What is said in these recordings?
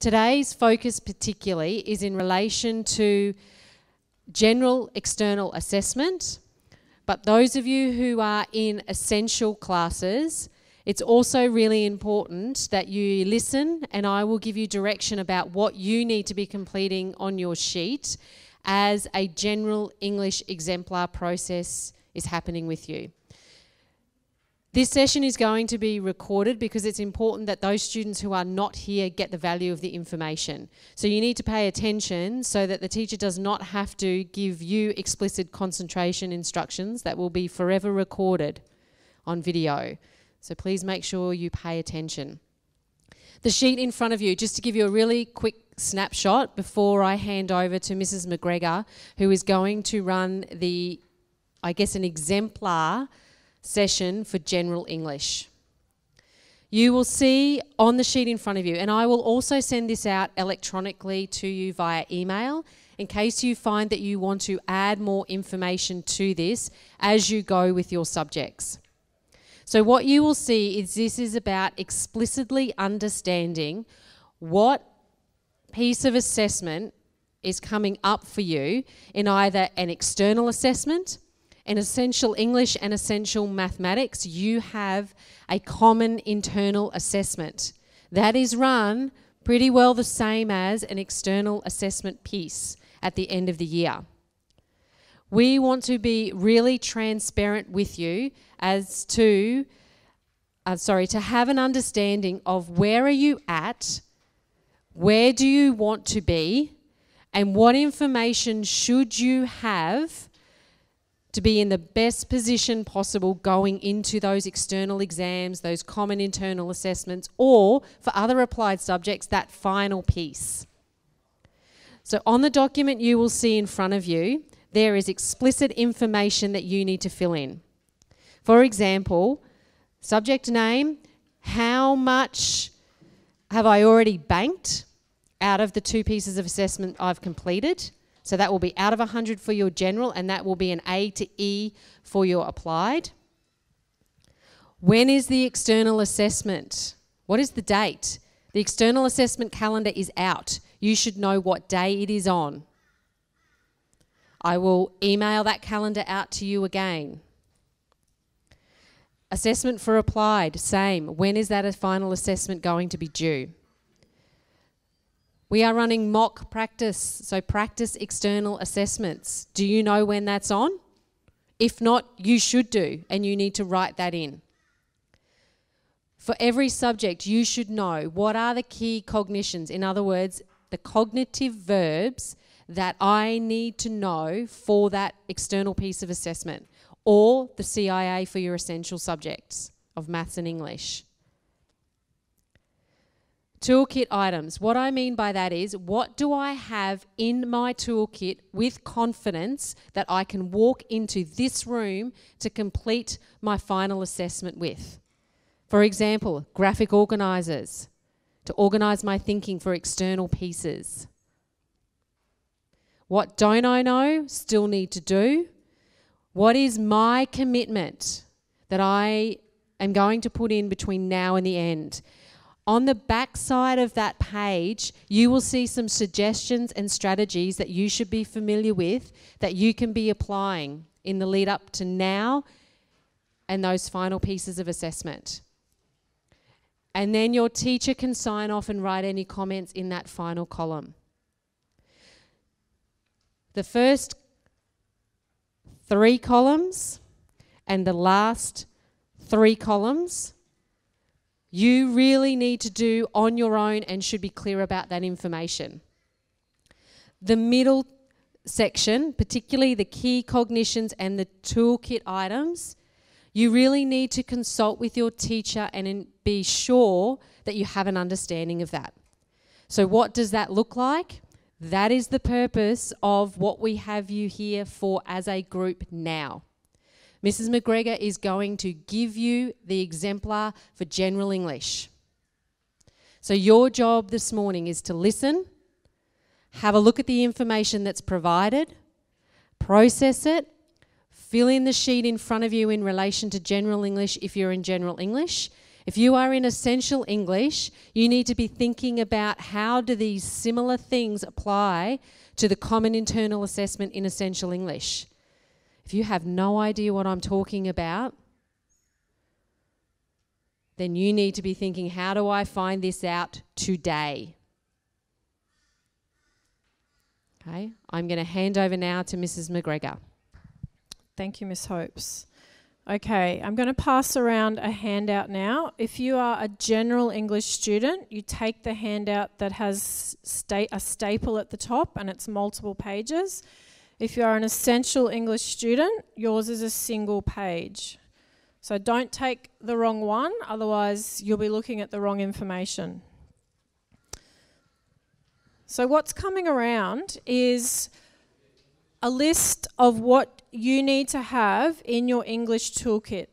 Today's focus particularly is in relation to general external assessment, but those of you who are in essential classes, it's also really important that you listen, and I will give you direction about what you need to be completing on your sheet as a general English exemplar process is happening with you. This session is going to be recorded because it's important that those students who are not here get the value of the information. So you need to pay attention so that the teacher does not have to give you explicit concentration instructions that will be forever recorded on video. So please make sure you pay attention. The sheet in front of you, just to give you a really quick snapshot before I hand over to Mrs. McGregor, who is going to run an exemplar session for general English. You will see on the sheet in front of you, and I will also send this out electronically to you via email in case you find that you want to add more information to this as you go with your subjects. So what you will see is this is about explicitly understanding what piece of assessment is coming up for you in either an external assessment, in essential English and essential mathematics. You have a common internal assessment. That is run pretty well the same as an external assessment piece at the end of the year. We want to be really transparent with you as to, to have an understanding of where are you at, where do you want to be, and what information should you have to be in the best position possible going into those external exams, those common internal assessments, or for other applied subjects, that final piece. So on the document you will see in front of you, there is explicit information that you need to fill in. For example, subject name, how much have I already banked out of the 2 pieces of assessment I've completed? So that will be out of 100 for your general, and that will be an A to E for your applied. When is the external assessment? What is the date? The external assessment calendar is out. You should know what day it is on. I will email that calendar out to you again. Assessment for applied, same. When is that final assessment going to be due? We are running mock practice, so practice external assessments. Do you know when that's on? If not, you should do, and you need to write that in. For every subject, you should know what are the key cognitions, in other words, the cognitive verbs that I need to know for that external piece of assessment, or the CIA for your essential subjects of maths and English. Toolkit items. What I mean by that is, what do I have in my toolkit with confidence that I can walk into this room to complete my final assessment with? For example, graphic organisers, to organise my thinking for external pieces. What don't I know? Still need to do. What is my commitment that I am going to put in between now and the end? On the back side of that page, you will see some suggestions and strategies that you should be familiar with that you can be applying in the lead up to now and those final pieces of assessment. And then your teacher can sign off and write any comments in that final column. The first 3 columns and the last 3 columns you really need to do on your own and should be clear about that information. The middle section, particularly the key cognitions and the toolkit items, you really need to consult with your teacher and be sure that you have an understanding of that. So what does that look like? That is the purpose of what we have you here for as a group now. Mrs. McGregor is going to give you the exemplar for general English. So your job this morning is to listen, have a look at the information that's provided, process it, fill in the sheet in front of you in relation to general English if you're in general English, If you are in Essential English, you need to be thinking about how do these similar things apply to the Common Internal Assessment in Essential English. If you have no idea what I'm talking about, then you need to be thinking, how do I find this out today? Okay, I'm going to hand over now to Mrs. McGregor. Thank you, Miss Hopes. Okay, I'm going to pass around a handout now. If you are a general English student, you take the handout that has a staple at the top and it's multiple pages. If you are an essential English student, yours is a single page. So don't take the wrong one, otherwise you'll be looking at the wrong information. So what's coming around is a list of what you need to have in your English toolkit.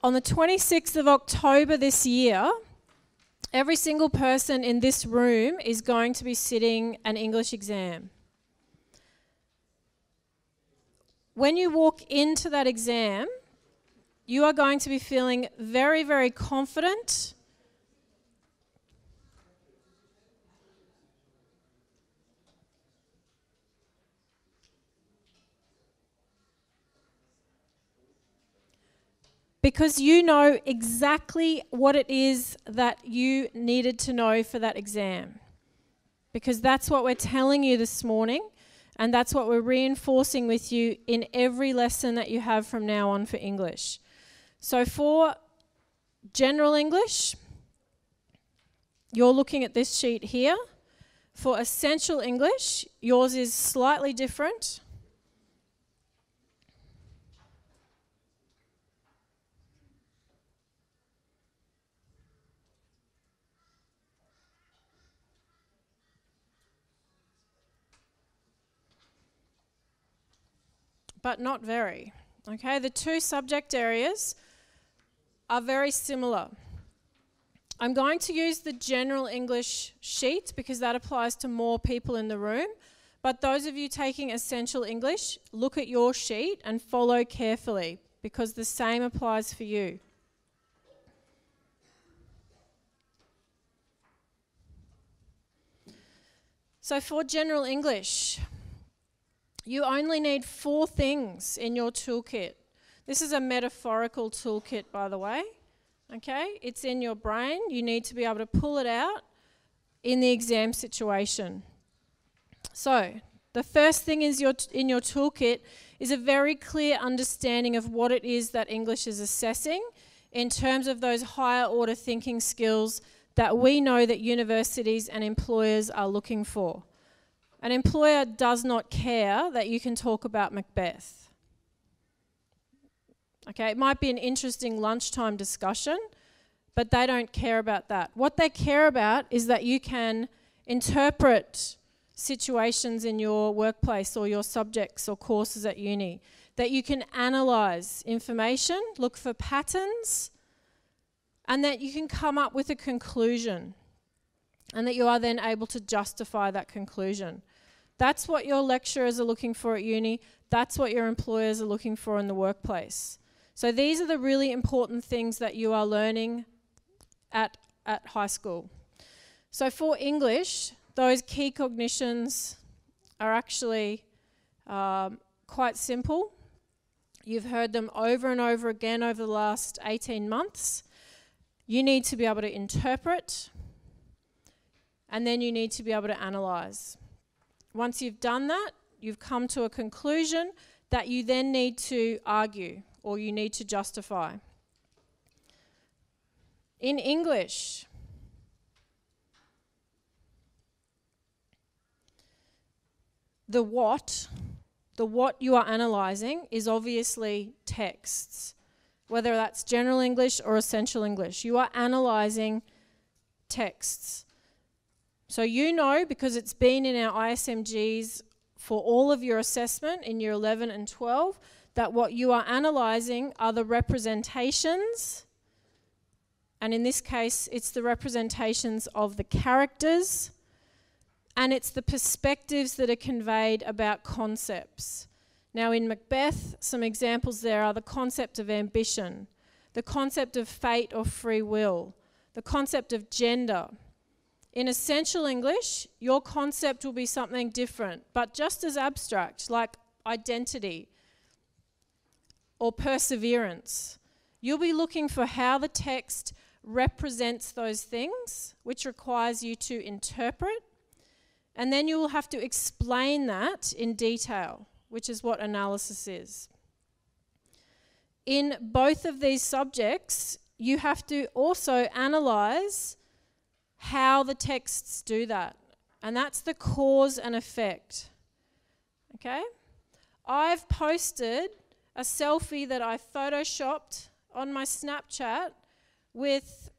On the 26th of October this year, every single person in this room is going to be sitting an English exam. When you walk into that exam, you are going to be feeling very, very confident because you know exactly what it is that you needed to know for that exam. Because that's what we're telling you this morning, and that's what we're reinforcing with you in every lesson that you have from now on for English. So for General English, you're looking at this sheet here. For Essential English, yours is slightly different. But not very. Okay, the two subject areas are very similar. I'm going to use the General English sheet because that applies to more people in the room. But those of you taking Essential English, look at your sheet and follow carefully because the same applies for you. So for General English, you only need 4 things in your toolkit. This is a metaphorical toolkit, by the way. Okay, it's in your brain. You need to be able to pull it out in the exam situation. So, the first thing is in your toolkit is a very clear understanding of what it is that English is assessing in terms of those higher order thinking skills that we know that universities and employers are looking for. An employer does not care that you can talk about Macbeth. Okay, it might be an interesting lunchtime discussion, but they don't care about that. What they care about is that you can interpret situations in your workplace or your subjects or courses at uni, that you can analyse information, look for patterns, and that you can come up with a conclusion, and that you are then able to justify that conclusion. That's what your lecturers are looking for at uni. That's what your employers are looking for in the workplace. So these are the really important things that you are learning at high school. So for English, those key cognitions are actually quite simple. You've heard them over and over again over the last 18 months. You need to be able to interpret, and then you need to be able to analyse. Once you've done that, you've come to a conclusion that you then need to argue or you need to justify. In English, the what you are analysing is obviously texts, whether that's General English or Essential English. You are analysing texts. So you know, because it's been in our ISMGs for all of your assessment in year 11 and 12, that what you are analysing are the representations And in this case, it's the representations of the characters, and it's the perspectives that are conveyed about concepts. Now in Macbeth, some examples there are the concept of ambition, the concept of fate or free will, the concept of gender. In Essential English, your concept will be something different, but just as abstract, like identity or perseverance. You'll be looking for how the text represents those things, which requires you to interpret, and then you will have to explain that in detail, which is what analysis is. In both of these subjects, you have to also analyse how the texts do that, and that's the cause and effect. Okay? I've posted a selfie that I photoshopped on my Snapchat with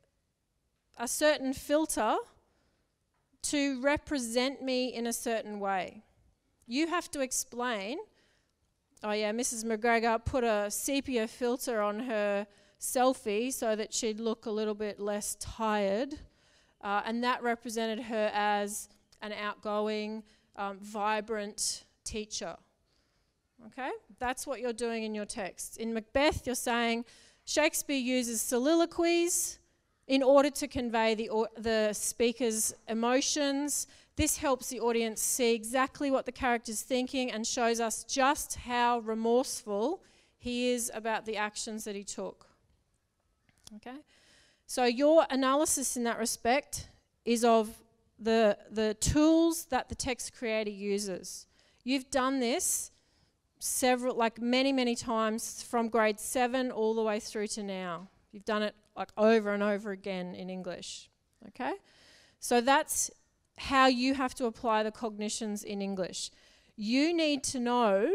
a certain filter to represent me in a certain way. You have to explain, oh yeah, Mrs. McGregor put a sepia filter on her selfie so that she'd look a little bit less tired, and that represented her as an outgoing, vibrant teacher. Okay? That's what you're doing in your text. In Macbeth, you're saying Shakespeare uses soliloquies in order to convey the speaker's emotions. This helps the audience see exactly what the character's thinking and shows us just how remorseful he is about the actions that he took. Okay? So your analysis in that respect is of the tools that the text creator uses. You've done this many times from grade 7 all the way through to now. You've done it like over and over again in English. Okay? So that's how you have to apply the cognitions in English. You need to know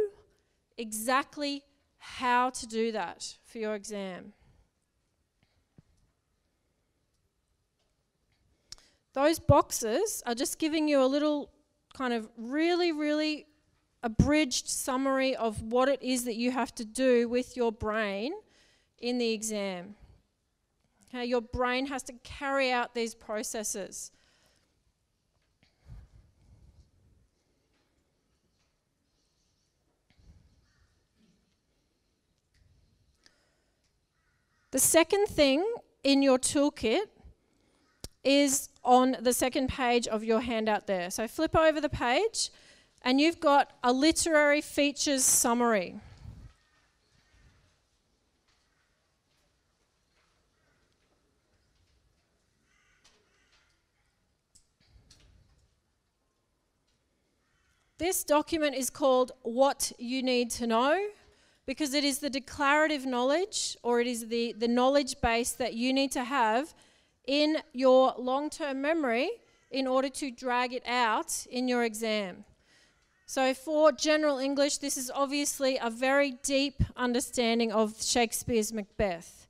exactly how to do that for your exam. Those boxes are just giving you a little kind of really abridged summary of what it is that you have to do with your brain in the exam. Okay, your brain has to carry out these processes. The second thing in your toolkit is on the second page of your handout there. So flip over the page and you've got a literary features summary. This document is called What You Need to Know because it is the declarative knowledge, or it is the knowledge base that you need to have in your long-term memory in order to drag it out in your exam. So for general English, this is obviously a very deep understanding of Shakespeare's Macbeth.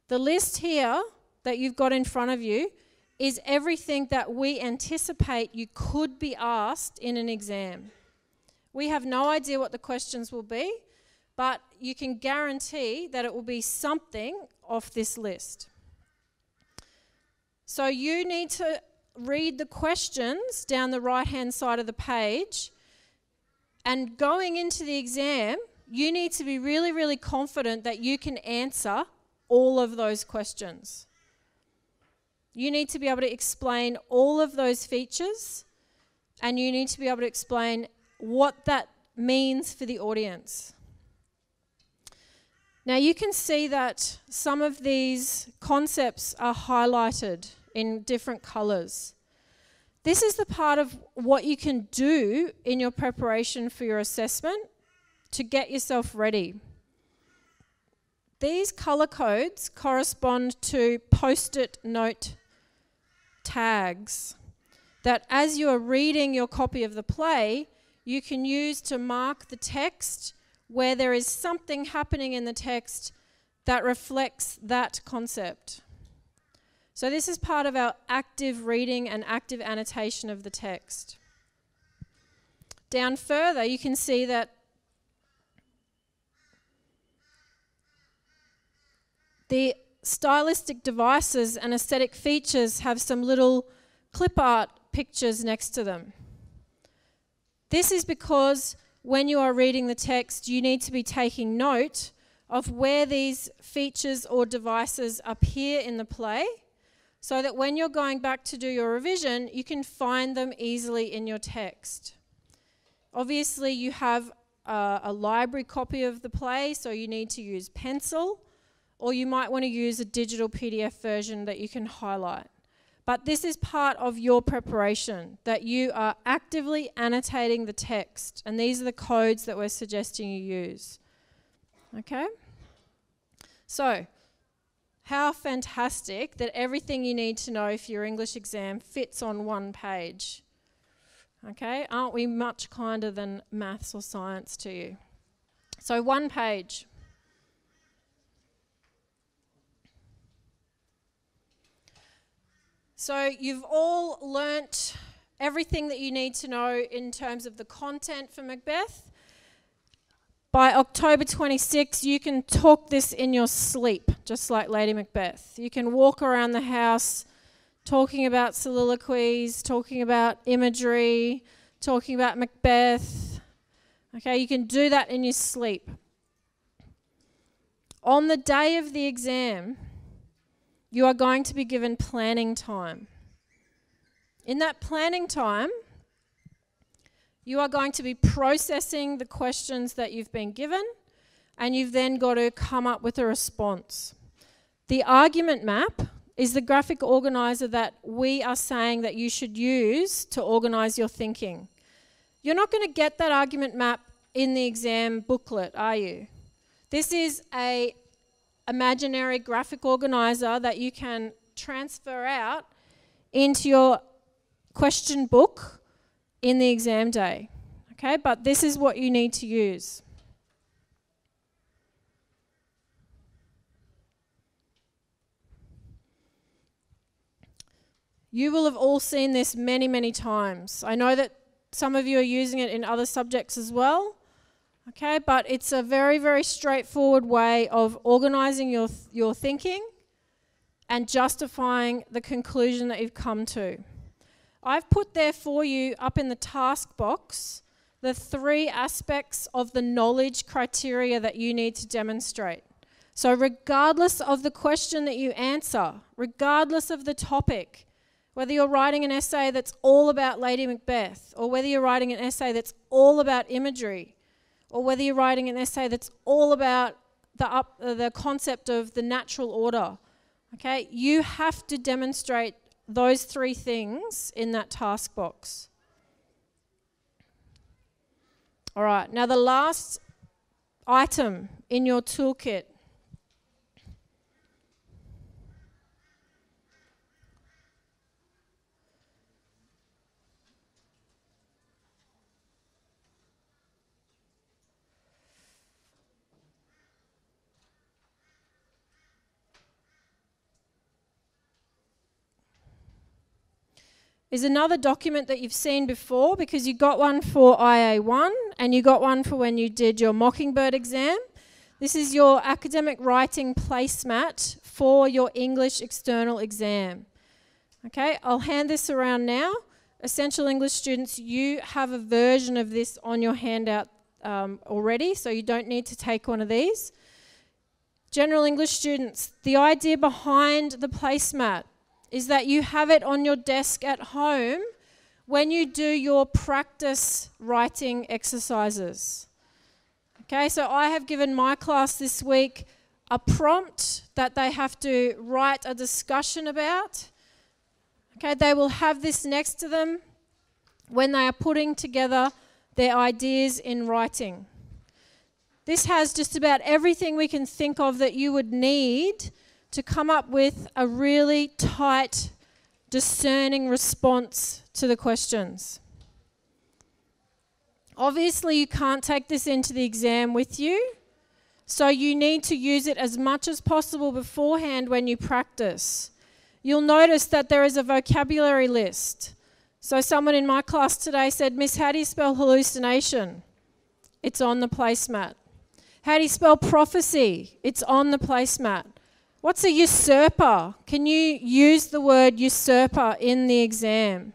The list here that you've got in front of you is everything that we anticipate you could be asked in an exam. We have no idea what the questions will be, but you can guarantee that it will be something off this list. So you need to read the questions down the right-hand side of the page, and going into the exam, you need to be really confident that you can answer all of those questions. You need to be able to explain all of those features, and you need to be able to explain what that means for the audience. Now you can see that some of these concepts are highlighted in different colours. This is the part of what you can do in your preparation for your assessment to get yourself ready. These colour codes correspond to post-it note tags that as you are reading your copy of the play, you can use to mark the text where there is something happening in the text that reflects that concept. So this is part of our active reading and active annotation of the text. Down further, you can see that the stylistic devices and aesthetic features have some little clip art pictures next to them. This is because when you are reading the text, you need to be taking note of where these features or devices appear in the play, so that when you're going back to do your revision, you can find them easily in your text. Obviously, you have a library copy of the play, so you need to use pencil, or you might want to use a digital PDF version that you can highlight. But this is part of your preparation, that you are actively annotating the text, and these are the codes that we're suggesting you use. Okay? So, how fantastic that everything you need to know for your English exam fits on one page. Okay? Aren't we much kinder than maths or science to you? So, one page. So you've all learnt everything that you need to know in terms of the content for Macbeth. By October 26, you can talk this in your sleep, just like Lady Macbeth. You can walk around the house talking about soliloquies, talking about imagery, talking about Macbeth. Okay, you can do that in your sleep. On the day of the exam, you are going to be given planning time. In that planning time, you are going to be processing the questions that you've been given, and you've then got to come up with a response. The argument map is the graphic organizer that we are saying that you should use to organize your thinking. You're not going to get that argument map in the exam booklet, are you? This is an imaginary graphic organizer that you can transfer out into your question book in the exam day. Okay, but this is what you need to use. You will have all seen this many, many times. I know that some of you are using it in other subjects as well. Okay, but it's a very, very straightforward way of organizing your thinking and justifying the conclusion that you've come to. I've put there for you up in the task box the 3 aspects of the knowledge criteria that you need to demonstrate. So regardless of the question that you answer, regardless of the topic, whether you're writing an essay that's all about Lady Macbeth, or whether you're writing an essay that's all about imagery, or whether you're writing an essay that's all about the concept of the natural order, okay, you have to demonstrate those 3 things in that task box. All right, now the last item in your toolkit is another document that you've seen before, because you got one for IA1 and you got one for when you did your Mockingbird exam. This is your academic writing placemat for your English external exam. Okay, I'll hand this around now. Essential English students, you have a version of this on your handout already, so you don't need to take one of these. General English students, the idea behind the placemat is that you have it on your desk at home when you do your practice writing exercises. Okay, so I have given my class this week a prompt that they have to write a discussion about. Okay, they will have this next to them when they are putting together their ideas in writing. This has just about everything we can think of that you would need to come up with a really tight, discerning response to the questions. Obviously, you can't take this into the exam with you, so you need to use it as much as possible beforehand when you practice. You'll notice that there is a vocabulary list. So someone in my class today said, "Miss, how do you spell hallucination?" It's on the placemat. How do you spell prophecy? It's on the placemat. What's a usurper? Can you use the word usurper in the exam?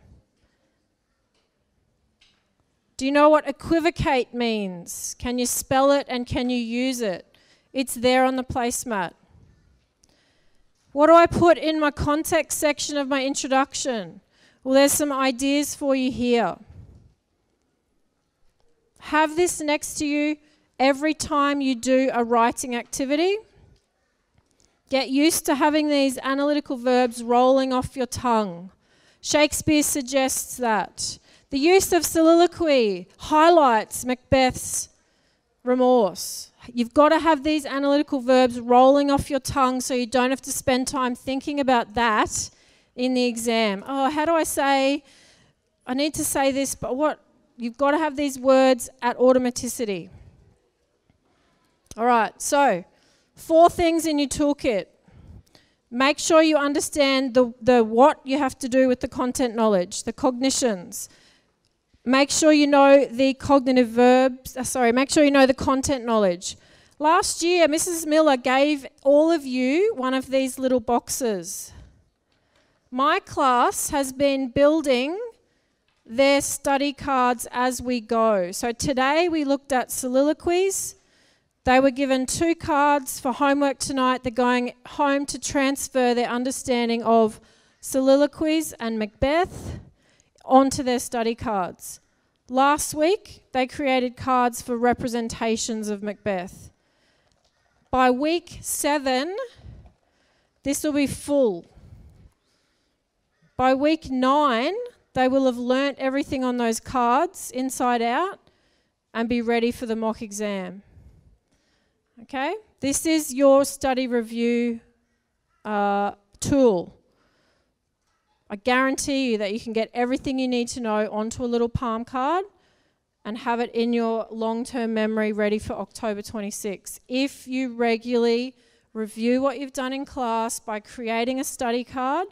Do you know what equivocate means? Can you spell it and can you use it? It's there on the placemat. What do I put in my context section of my introduction? Well, there's some ideas for you here. Have this next to you every time you do a writing activity. Get used to having these analytical verbs rolling off your tongue. Shakespeare suggests that. The use of soliloquy highlights Macbeth's remorse. You've got to have these analytical verbs rolling off your tongue so you don't have to spend time thinking about that in the exam. Oh, how do I say, I need to say this, but what? You've got to have these words at automaticity. All right, so 4 things in your toolkit. Make sure you understand the what you have to do with the content knowledge, the cognitions. Make sure you know the cognitive verbs, make sure you know the content knowledge. Last year, Mrs. Miller gave all of you one of these little boxes. My class has been building their study cards as we go. So today we looked at soliloquies. They were given 2 cards for homework tonight. They're going home to transfer their understanding of soliloquies and Macbeth onto their study cards. Last week, they created cards for representations of Macbeth. By week 7, this will be full. By week 9, they will have learnt everything on those cards inside out and be ready for the mock exam. Okay? This is your study review tool. I guarantee you that you can get everything you need to know onto a little palm card and have it in your long-term memory ready for October 26. If you regularly review what you've done in class by creating a study card,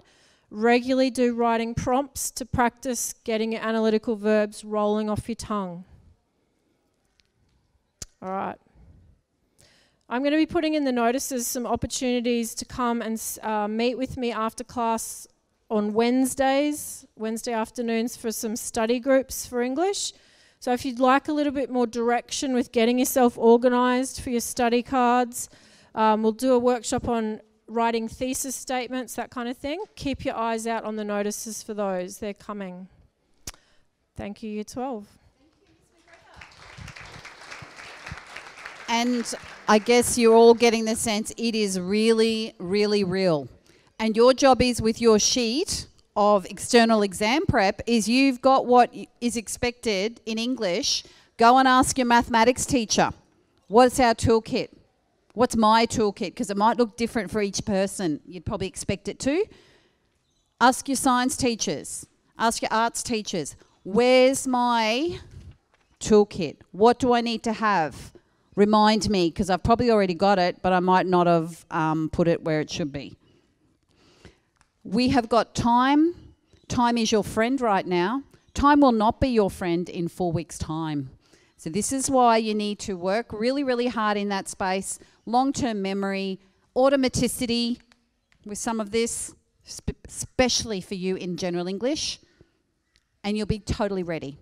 regularly do writing prompts to practice getting your analytical verbs rolling off your tongue. All right. I'm going to be putting in the notices some opportunities to come and meet with me after class on Wednesday afternoons for some study groups for English. So if you'd like a little bit more direction with getting yourself organised for your study cards, we'll do a workshop on writing thesis statements, that kind of thing. Keep your eyes out on the notices for those. They're coming. Thank you, Year 12. And I guess you're all getting the sense it is really, really real. And your job is with your sheet of external exam prep is you've got what is expected in English. Go and ask your mathematics teacher, what's our toolkit? What's my toolkit? Because it might look different for each person. You'd probably expect it to. Ask your science teachers. Ask your arts teachers, where's my toolkit? What do I need to have? Remind me, because I've probably already got it, but I might not have put it where it should be. We have got time. Time is your friend right now. Time will not be your friend in 4 weeks' time. So this is why you need to work really, really hard in that space. Long-term memory, automaticity with some of this, especially for you in general English, and you'll be totally ready.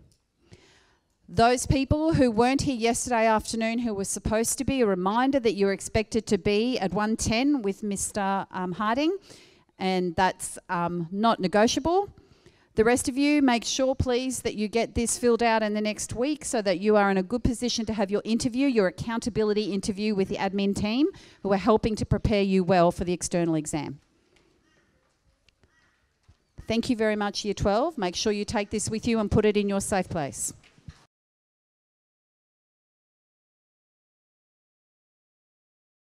Those people who weren't here yesterday afternoon who were supposed to be, a reminder that you're expected to be at 1:10 with Mr. Harding, and that's not negotiable. The rest of you, make sure, please, that you get this filled out in the next week so that you are in a good position to have your interview, your accountability interview with the admin team who are helping to prepare you well for the external exam. Thank you very much, Year 12. Make sure you take this with you and put it in your safe place.